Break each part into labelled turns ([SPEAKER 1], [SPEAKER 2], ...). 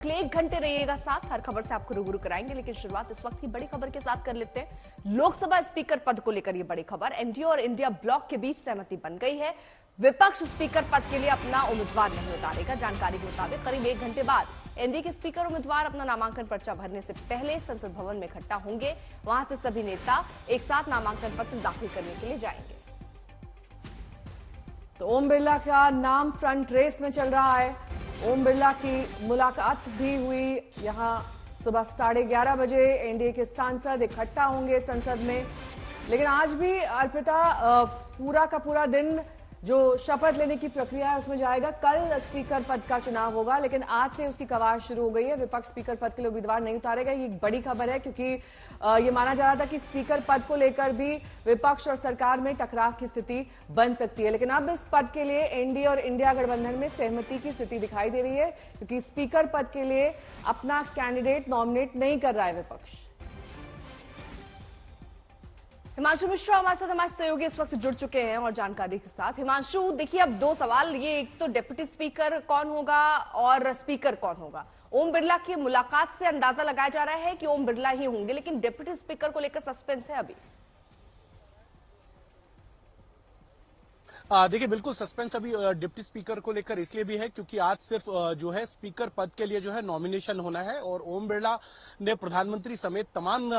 [SPEAKER 1] एक घंटे रहिएगा साथ, हर खबर से आपको रूबरू कराएंगे। लेकिन शुरुआत इस वक्त की बड़ी खबर के साथ कर लेते हैं। लोकसभा स्पीकर पद को लेकर यह बड़ी खबर, एनडीए और इंडिया ब्लॉक के बीच सहमति बन गई है। विपक्ष स्पीकर पद के लिए अपना उम्मीदवार नहीं उतारेगा। जानकारी के मुताबिक करीब एक घंटे बाद एनडीए के स्पीकर उम्मीदवार अपना नामांकन पर्चा भरने से पहले संसद भवन में इकट्ठा होंगे। वहां से सभी नेता एक साथ नामांकन पत्र दाखिल करने के लिए जाएंगे।
[SPEAKER 2] तो ओम बिरला का नाम फ्रंट रेस में चल रहा है। ओम बिरला की मुलाकात भी हुई। यहां सुबह 11:30 बजे एनडीए के सांसद इकट्ठा होंगे संसद में। लेकिन आज भी अर्पिता पूरा का पूरा दिन जो शपथ लेने की प्रक्रिया है उसमें जाएगा। कल स्पीकर पद का चुनाव होगा, लेकिन आज से उसकी कवायद शुरू हो गई है। विपक्ष स्पीकर पद के लिए उम्मीदवार नहीं उतारेगा। ये एक बड़ी खबर है, क्योंकि ये माना जा रहा था कि स्पीकर पद को लेकर भी विपक्ष और सरकार में टकराव की स्थिति बन सकती है। लेकिन अब इस पद के लिए एनडीए और इंडिया गठबंधन में सहमति की स्थिति दिखाई दे रही है, क्योंकि स्पीकर पद के लिए अपना कैंडिडेट नॉमिनेट नहीं कर रहा है विपक्ष।
[SPEAKER 1] हिमांशु मिश्रा हमारे साथ, हमारे सहयोगी इस वक्त जुड़ चुके हैं और जानकारी के साथ। हिमांशु, देखिए अब दो सवाल, ये एक तो डिप्टी स्पीकर कौन होगा और स्पीकर कौन होगा। ओम बिरला की मुलाकात से अंदाजा लगाया जा रहा है कि ओम बिरला ही होंगे, लेकिन डिप्टी स्पीकर को लेकर सस्पेंस है अभी।
[SPEAKER 3] देखिए, बिल्कुल सस्पेंस अभी डिप्टी स्पीकर को लेकर इसलिए भी है क्योंकि आज सिर्फ जो है स्पीकर पद के लिए जो है नॉमिनेशन होना है। और ओम बिरला ने प्रधानमंत्री समेत तमाम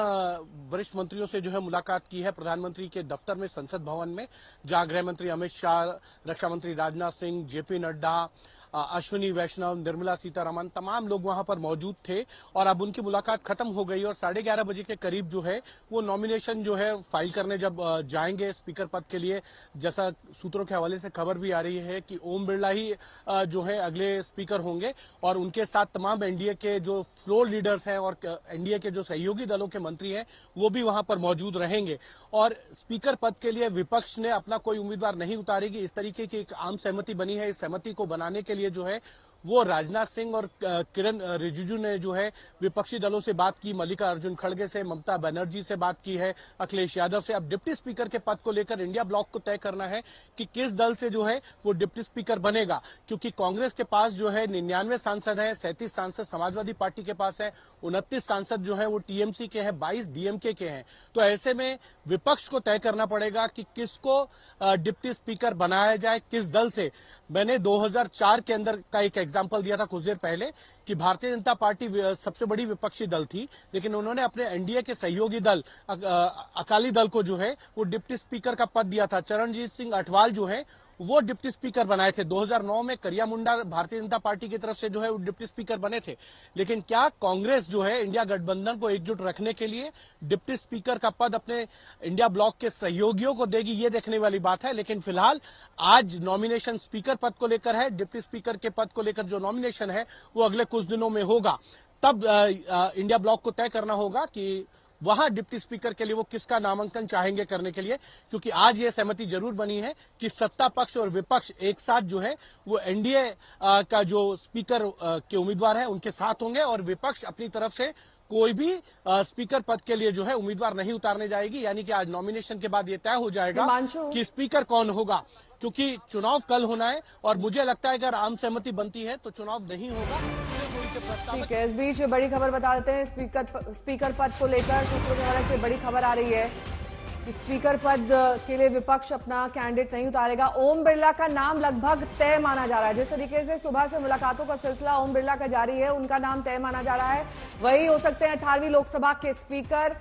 [SPEAKER 3] वरिष्ठ मंत्रियों से जो है मुलाकात की है प्रधानमंत्री के दफ्तर में, संसद भवन में, जहां गृह मंत्री अमित शाह, रक्षा मंत्री राजनाथ सिंह, जेपी नड्डा, अश्विनी वैष्णव, निर्मला सीतारमण, तमाम लोग वहां पर मौजूद थे। और अब उनकी मुलाकात खत्म हो गई और 11:30 बजे के करीब जो है वो नॉमिनेशन जो है फाइल करने जब जाएंगे स्पीकर पद के लिए, जैसा सूत्रों के हवाले से खबर भी आ रही है कि ओम बिरला ही जो है अगले स्पीकर होंगे। और उनके साथ तमाम एनडीए के जो फ्लोर लीडर्स हैं और एनडीए के जो सहयोगी दलों के मंत्री हैं वो भी वहां पर मौजूद रहेंगे। और स्पीकर पद के लिए विपक्ष ने अपना कोई उम्मीदवार नहीं उतारेगी, इस तरीके की एक आम सहमति बनी है। इस सहमति को बनाने के लिए जो है वो राजनाथ सिंह और किरण रिजिजू ने जो है विपक्षी दलों से बात की, मल्लिकार्जुन खड़गे से, ममता बनर्जी से बात की है, अखिलेश यादव से। अब डिप्टी स्पीकर के पद को लेकर इंडिया ब्लॉक को तय करना है कि किस दल से जो है वो डिप्टी स्पीकर बनेगा, क्योंकि कांग्रेस के पास जो है 99 सांसद है, 37 सांसद समाजवादी पार्टी के पास है, 29 सांसद जो है वो टीएमसी के हैं, 22 डीएमके के हैं। तो ऐसे में विपक्ष को तय करना पड़ेगा कि किसको डिप्टी स्पीकर बनाया जाए, किस दल से। मैंने 2004 के अंदर का एक एग्जाम्पल दिया था कुछ देर पहले कि भारतीय जनता पार्टी सबसे बड़ी विपक्षी दल थी, लेकिन उन्होंने अपने एनडीए के सहयोगी दल अकाली दल को जो है वो डिप्टी स्पीकर का पद दिया था। चरणजीत सिंह अठवाल जो है वो डिप्टी स्पीकर बनाए थे। 2009 में करिया मुंडा भारतीय जनता पार्टी की तरफ से जो है वो डिप्टी स्पीकर बने थे। लेकिन क्या कांग्रेस जो है इंडिया गठबंधन को एकजुट रखने के लिए डिप्टी स्पीकर का पद अपने इंडिया ब्लॉक के सहयोगियों को देगी, ये देखने वाली बात है। लेकिन फिलहाल आज नॉमिनेशन स्पीकर पद को लेकर है। डिप्टी स्पीकर के पद को लेकर जो नॉमिनेशन है वो अगले कुछ दिनों में होगा। तब इंडिया ब्लॉक को तय करना होगा कि वहां डिप्टी स्पीकर के लिए वो किसका नामांकन चाहेंगे करने के लिए, क्योंकि आज ये सहमति जरूर बनी है कि सत्ता पक्ष और विपक्ष एक साथ जो है वो एनडीए का जो स्पीकर के उम्मीदवार है उनके साथ होंगे और विपक्ष अपनी तरफ से कोई भी स्पीकर पद के लिए जो है उम्मीदवार नहीं उतारने जाएगी। यानी कि आज नॉमिनेशन के बाद ये तय हो जाएगा कि स्पीकर कौन होगा, क्योंकि चुनाव कल होना है। और मुझे लगता है अगर आम सहमति बनती है तो चुनाव नहीं होगा।
[SPEAKER 2] ठीक है, इस बीच बड़ी खबर बता देते हैं। स्पीकर पद को लेकर सूत्रों की तरफ से बड़ी खबर आ रही है कि स्पीकर पद के लिए विपक्ष अपना कैंडिडेट नहीं उतारेगा। ओम बिरला का नाम लगभग तय माना जा रहा है। जिस तरीके से सुबह से मुलाकातों का सिलसिला ओम बिरला का जारी है, उनका नाम तय माना जा रहा है। वही हो सकते हैं 18वीं लोकसभा के स्पीकर।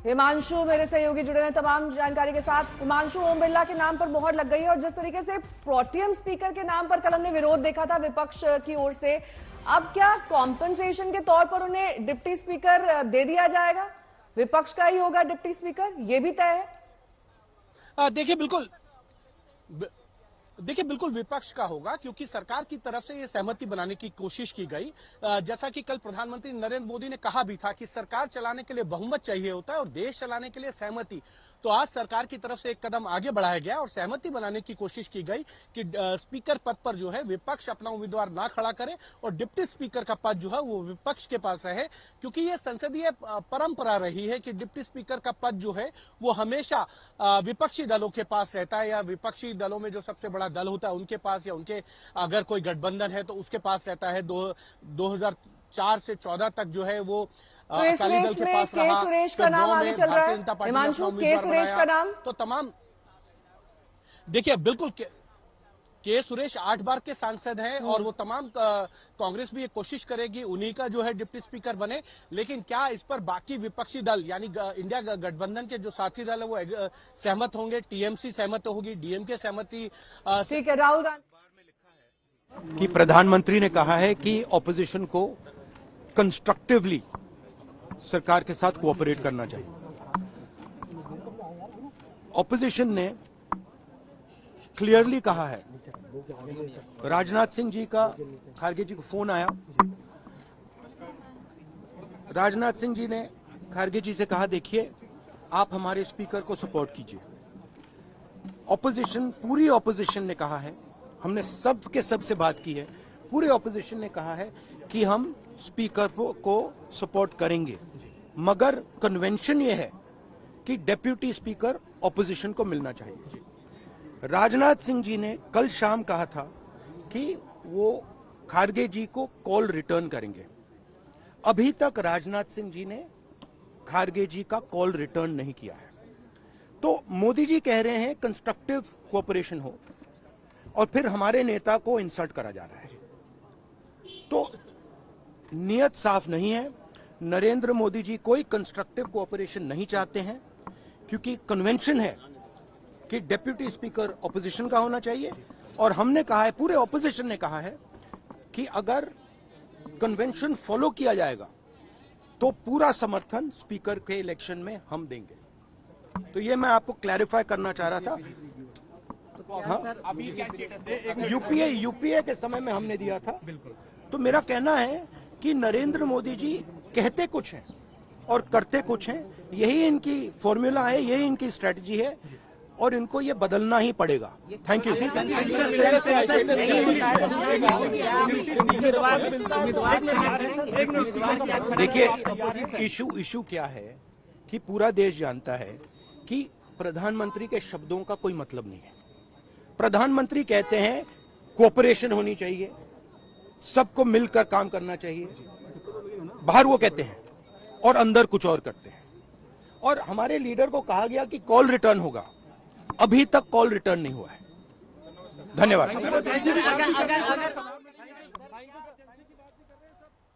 [SPEAKER 2] हिमांशु मेरे सहयोगी जुड़े हैं तमाम जानकारी के साथ। हिमांशु, ओम बिरला के नाम पर मोहर लग गई है और जिस तरीके से प्रोटेम स्पीकर के नाम पर कल हमने विरोध देखा था विपक्ष की ओर से, अब क्या कॉम्पेंसेशन के तौर पर उन्हें डिप्टी स्पीकर दे दिया जाएगा? विपक्ष का ही होगा डिप्टी स्पीकर, ये भी तय है?
[SPEAKER 3] देखिए बिल्कुल विपक्ष का होगा, क्योंकि सरकार की तरफ से ये सहमति बनाने की कोशिश की गई। जैसा कि कल प्रधानमंत्री नरेंद्र मोदी ने कहा भी था कि सरकार चलाने के लिए बहुमत चाहिए होता है और देश चलाने के लिए सहमति। तो आज सरकार की तरफ से एक कदम आगे बढ़ाया गया और सहमति बनाने की कोशिश की गई कि स्पीकर पद पर जो है विपक्ष अपना उम्मीदवार ना खड़ा करे और डिप्टी स्पीकर का पद जो है वो विपक्ष के पास रहे, क्योंकि ये संसदीय परंपरा रही है कि डिप्टी स्पीकर का पद जो है वो हमेशा विपक्षी दलों के पास रहता है या विपक्षी दलों में जो सबसे बड़ा दल होता है उनके पास, या उनके अगर कोई गठबंधन है तो उसके पास रहता है। 2004 से 14 तक जो है वो
[SPEAKER 2] तो
[SPEAKER 3] अकाली दल के पास रहा।
[SPEAKER 2] सुरेश का नाम आगे चल रहा है, हिमांशु के सुरेश का नाम।
[SPEAKER 3] तो तमाम देखिए बिल्कुल के सुरेश 8 बार के सांसद हैं और वो तमाम कांग्रेस भी ये कोशिश करेगी उन्हीं का जो है डिप्टी स्पीकर बने। लेकिन क्या इस पर बाकी विपक्षी दल यानी इंडिया गठबंधन के जो साथी दल है वो सहमत होंगे? टीएमसी सहमत होगी, डीएमके सहमति।
[SPEAKER 2] ठीक है, राहुल गांधी
[SPEAKER 4] कि प्रधानमंत्री ने कहा है कि ऑपोजिशन को कंस्ट्रक्टिवली सरकार के साथ कोऑपरेट करना चाहिए। ऑपोजिशन ने क्लियरली कहा है, राजनाथ सिंह जी का खारगे जी को फोन आया, राजनाथ सिंह जी ने खारगे जी से कहा देखिए आप हमारे स्पीकर को सपोर्ट कीजिए। ऑपोजिशन, पूरी ऑपोजिशन ने कहा है, हमने सब के सब से बात की है, पूरे ऑपोजिशन ने कहा है कि हम स्पीकर को सपोर्ट करेंगे, मगर कन्वेंशन ये है कि डेप्यूटी स्पीकर ऑपोजिशन को मिलना चाहिए। राजनाथ सिंह जी ने कल शाम कहा था कि वो खारगे जी को कॉल रिटर्न करेंगे। अभी तक राजनाथ सिंह जी ने खारगे जी का कॉल रिटर्न नहीं किया है। तो मोदी जी कह रहे हैं कंस्ट्रक्टिव कोऑपरेशन हो और फिर हमारे नेता को इंसल्ट करा जा रहा है। तो नियत साफ नहीं है। नरेंद्र मोदी जी कोई कंस्ट्रक्टिव कोऑपरेशन नहीं चाहते हैं, क्योंकि कन्वेंशन है कि डेप्यूटी स्पीकर ऑपोजिशन का होना चाहिए। और हमने कहा है, पूरे ऑपोजिशन ने कहा है कि अगर कन्वेंशन फॉलो किया जाएगा तो पूरा समर्थन स्पीकर के इलेक्शन में हम देंगे। तो ये मैं आपको क्लैरिफाई करना चाह रहा था। हाँ, यूपीए के समय में हमने दिया था। तो मेरा कहना है कि नरेंद्र मोदी जी कहते कुछ हैं और करते कुछ हैं, यही इनकी फॉर्मूला है, यही इनकी स्ट्रेटजी है और इनको ये बदलना ही पड़ेगा। Thank you. देखिए इशू क्या है कि पूरा देश जानता है कि प्रधानमंत्री के शब्दों का कोई मतलब नहीं है। प्रधानमंत्री कहते हैं कोऑपरेशन होनी चाहिए, सबको मिलकर काम करना चाहिए, बाहर वो कहते हैं और अंदर कुछ और करते हैं। और हमारे लीडर को कहा गया कि कॉल रिटर्न होगा, अभी तक कॉल रिटर्न नहीं हुआ है। धन्यवाद।